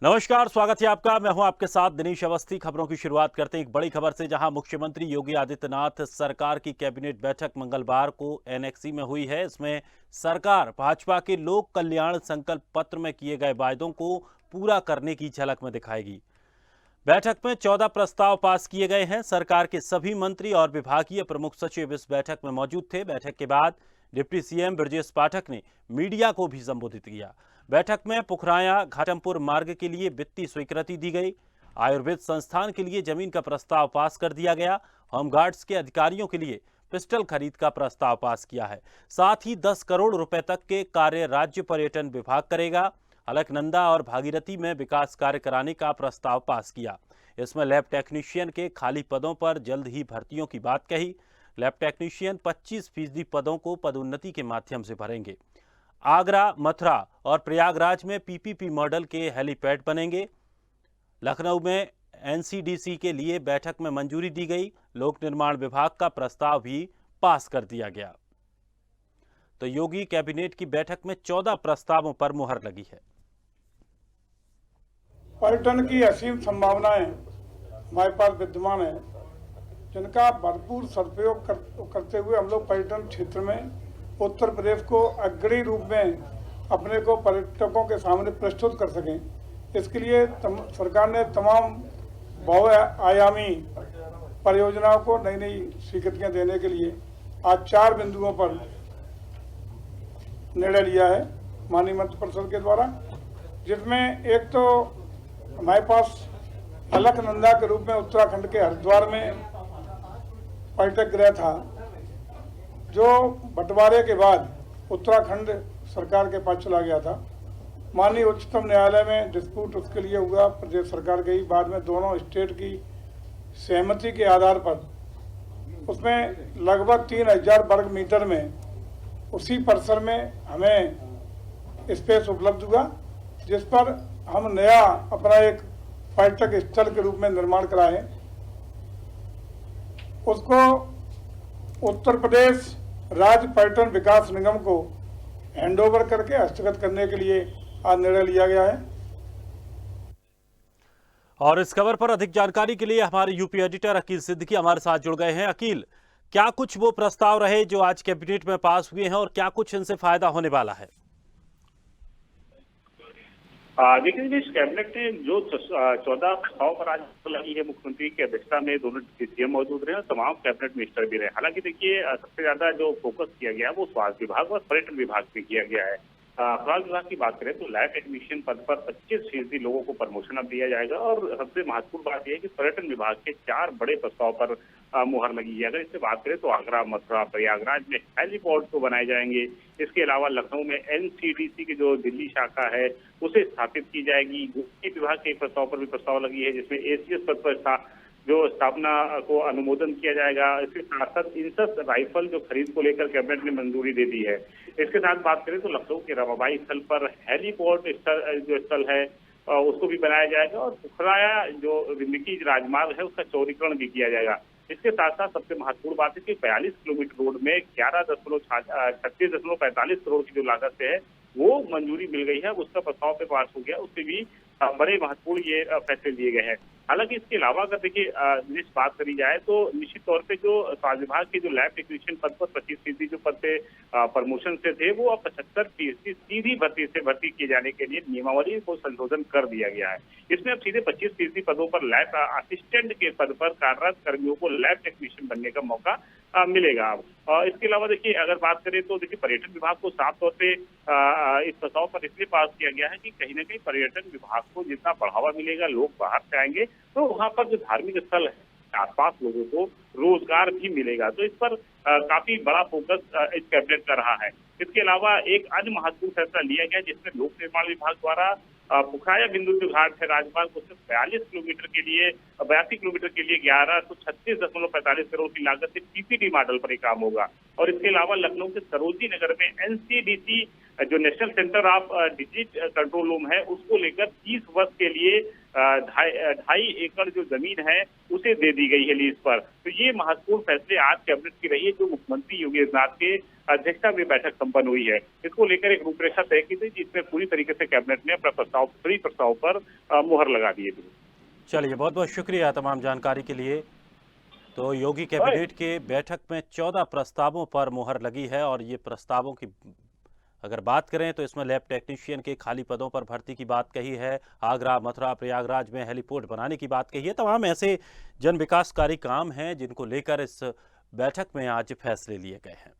नमस्कार, स्वागत है आपका। मैं हूं आपके साथ दिनेश अवस्थी। खबरों की शुरुआत करते हैं एक बड़ी खबर से, जहां मुख्यमंत्री योगी आदित्यनाथ सरकार की कैबिनेट बैठक मंगलवार को एनेक्सी में हुई है। इसमें सरकार भाजपा के लोक कल्याण संकल्प पत्र में किए गए वायदों को पूरा करने की झलक में दिखाएगी। बैठक में 14 प्रस्ताव पास किए गए हैं। सरकार के सभी मंत्री और विभागीय प्रमुख सचिव इस बैठक में मौजूद थे। बैठक के बाद डिप्टी सीएम ब्रजेश पाठक ने मीडिया को भी संबोधित किया। बैठक में पुखराया घाटमपुर मार्ग के लिए वित्तीय स्वीकृति दी गई। आयुर्वेद संस्थान के लिए जमीन का प्रस्ताव पास कर दिया गया। होमगार्ड्स के अधिकारियों के लिए पिस्टल खरीद का प्रस्ताव पास किया है। साथ ही 10 करोड़ रुपए तक के कार्य राज्य पर्यटन विभाग करेगा। अलकनंदा और भागीरथी में विकास कार्य कराने का प्रस्ताव पास किया। इसमें लैब टेक्नीशियन के खाली पदों पर जल्द ही भर्तियों की बात कही। लैब टेक्नीशियन 25% पदों को पदोन्नति के माध्यम से भरेंगे। आगरा, मथुरा और प्रयागराज में पीपीपी मॉडल के हेलीपैड बनेंगे। लखनऊ में एनसीडीसी के लिए बैठक में मंजूरी दी गई। लोक निर्माण विभाग का प्रस्ताव भी पास कर दिया गया। तो योगी कैबिनेट की बैठक में 14 प्रस्तावों पर मुहर लगी है। पर्यटन की असीम संभावनाएं हमारे पास विद्यमान है, जिनका भरपूर सदुपयोग करते हुए हम लोग पर्यटन क्षेत्र में उत्तर प्रदेश को अग्रणी रूप में अपने को पर्यटकों के सामने प्रस्तुत कर सकें। इसके लिए सरकार ने तमाम बहुआयामी परियोजनाओं को नई नई स्वीकृतियां देने के लिए आज 4 बिंदुओं पर निर्णय लिया है माननीय मंत्रिपरिषद के द्वारा, जिसमें एक तो हमारे पास अलकनंदा के रूप में उत्तराखंड के हरिद्वार में पर्यटक गृह था, जो बंटवारे के बाद उत्तराखंड सरकार के पास चला गया था। माननीय उच्चतम न्यायालय में डिस्प्यूट उसके लिए हुआ, प्रदेश सरकार गई, बाद में दोनों स्टेट की सहमति के आधार पर उसमें लगभग 3000 वर्ग मीटर में उसी परिसर में हमें स्पेस उपलब्ध हुआ, जिस पर हम नया अपना एक पर्यटक स्थल के रूप में निर्माण कराए। उसको उत्तर प्रदेश राज्य पर्यटन विकास निगम को हैंडओवर करके हस्तगत करने के लिए आज निर्णय लिया गया है। और इस खबर पर अधिक जानकारी के लिए हमारे यूपी एडिटर अकील सिद्दीकी हमारे साथ जुड़ गए हैं। अकील, क्या कुछ वो प्रस्ताव रहे जो आज कैबिनेट में पास हुए हैं और क्या कुछ इनसे फायदा होने वाला है? देखिए, कैबिनेट ने जो 14 प्रस्ताव पर आज लगी है, मुख्यमंत्री की अध्यक्षता में दोनों सीएम मौजूद रहे और तमाम कैबिनेट मिनिस्टर भी रहे। हालांकि देखिए, सबसे ज्यादा जो फोकस किया गया वो स्वास्थ्य विभाग और पर्यटन विभाग पे किया गया है। स्वास्थ्य विभाग की बात करें तो लैब टेक्नीशियन पद पर 25% लोगों को प्रमोशन अब दिया जाएगा। और सबसे महत्वपूर्ण बात यह है कि पर्यटन विभाग के 4 बड़े प्रस्ताव पर मुहर लगी है। अगर इससे बात करें तो आगरा, मथुरा, प्रयागराज में हेलीपोर्ट को बनाए जाएंगे। इसके अलावा लखनऊ में एनसीडीसी की जो दिल्ली शाखा है उसे स्थापित की जाएगी। गृह विभाग के प्रस्ताव पर भी प्रस्ताव लगी है, जिसमें एसीएस पद पर जो स्थापना को अनुमोदन किया जाएगा। इसके साथ साथ इंसस राइफल जो खरीद को लेकर कैबिनेट ने मंजूरी दे दी है। इसके साथ बात करें तो लखनऊ के रमाबाई स्थल पर हेलीपोर्ट जो स्थल है उसको भी बनाया जाएगा और पुखराया जो निकी राजमार्ग है उसका चौड़ीकरण भी किया जाएगा। इसके साथ साथ सबसे महत्वपूर्ण बात है कि 42 किलोमीटर रोड में 36.45 करोड़ की जो लागत है वो मंजूरी मिल गई है। उसका प्रस्ताव पे पास हो गया, उससे भी बड़े महत्वपूर्ण ये फैसले लिए गए हैं। हालांकि इसके अलावा अगर देखिए बात करी जाए तो निश्चित तौर पे जो स्वास्थ्य विभाग के जो लैब टेक्नीशियन पद पर 25% जो पद पे प्रमोशन से थे वो अब 75% सीधी भर्ती किए जाने के लिए नियमावली को संशोधन कर दिया गया है। इसमें अब सीधे 25% पदों पर लैब असिस्टेंट के पद पर कार्यरत कर्मियों को लैब टेक्नीशियन बनने का मौका मिलेगा। अब इसके अलावा देखिए अगर बात करें तो देखिए पर्यटन विभाग को साफ तौर पे इस प्रस्ताव पर इसलिए पास किया गया है कि कहीं ना कहीं पर्यटन विभाग को जितना बढ़ावा मिलेगा, लोग बाहर से आएंगे तो वहाँ पर जो धार्मिक स्थल है आसपास लोगों को रोजगार भी मिलेगा। तो इस पर काफी बड़ा फोकस इस कैबिनेट का रहा है। इसके अलावा एक अन्य महत्वपूर्ण फैसला लिया गया जिसमें लोक निर्माण विभाग द्वारा पुखराया बिंदु जो घाट है राजमार्ग उससे 82 किलोमीटर के लिए 1136.45 करोड़ की लागत से पीपीटी मॉडल पर काम होगा। और इसके अलावा लखनऊ के सरोजी नगर में एनसीडीसी जो national centre of disease control room है उसको लेकर 30 वर्ष के लिए 2.5 एकड़ जो जमीन है उसे दे दी गई है लीज पर। तो ये महत्वपूर्ण फैसले आज कैबिनेट की रही है, जो मुख्यमंत्री योगी आदित्यनाथ के अध्यक्षता में बैठक संपन्न हुई है। इसको लेकर एक रूपरेखा तय की गई, जिसमें पूरी तरीके से कैबिनेट ने अपना सभी प्रस्ताव पर मुहर लगा दी है। चलिए, बहुत बहुत शुक्रिया तमाम जानकारी के लिए। तो योगी कैबिनेट के बैठक में 14 प्रस्तावों पर मुहर लगी है और ये प्रस्तावों की अगर बात करें तो इसमें लैब टेक्नीशियन के खाली पदों पर भर्ती की बात कही है, आगरा, मथुरा, प्रयागराज में हेलीपोर्ट बनाने की बात कही है। तमाम ऐसे जन विकासकारी काम हैं जिनको लेकर इस बैठक में आज फैसले लिए गए हैं।